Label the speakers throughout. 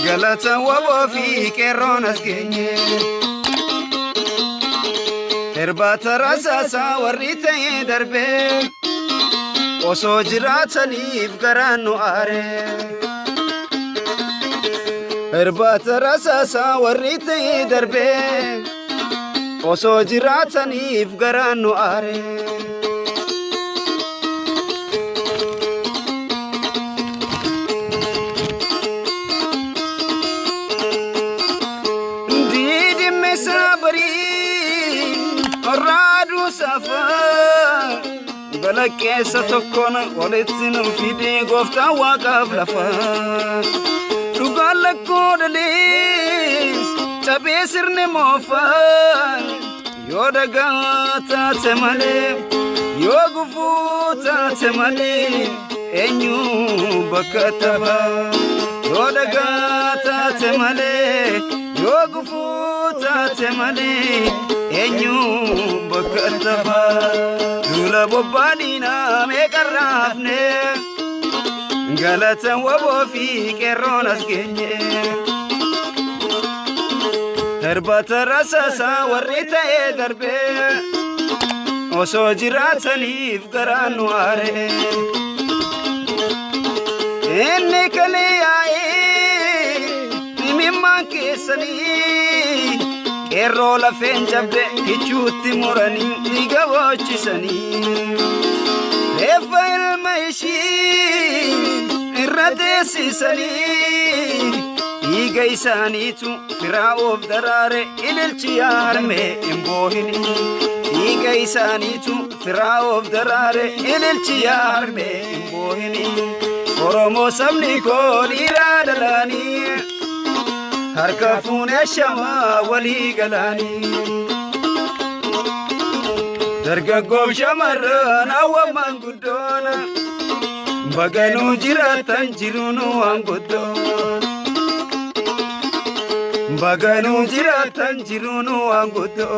Speaker 1: galata wabofi keronas genye erbata rasasa warite darbe oso jiratanif garanu are erbata rasasa warite darbe oso jiratanif garanu are سفر بلك ستكون ولتن في دي قفتا وقف لفا تقال لك كودلي تبيسر نموفا يودقاتا تمالي يوقفوتا تمالي انيو بكتبا يودقاتا تمالي يوقفوتا تمالي enyu bakataba dula bobadina me karafne galata wabo fi keronas genye herbata rasasa warita e darbe oso jiratanif garanu are enne kale aaye mimma kesani Errola fenjabde ichuti morani igawochisani Efail maishi irradesisani Igaisanitu firaof darare ililchi arme imbohini Igaisanitu firaof darare ililchi arme imbohini Oromo sabni ko iradalani harkafun shama wali galani dargagof shamarran awaman gudona baganu jiratan jirunu angodo baganu jiratan jirunu angodo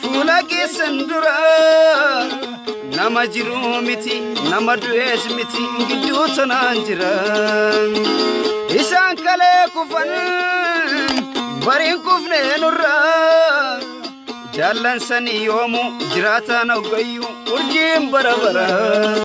Speaker 1: fulaki sendura nama jiru miti nama dues miti gidu tananjira isan kale kufan barin kufne nurra jalan sani yomu jirata na gayu urjim barabara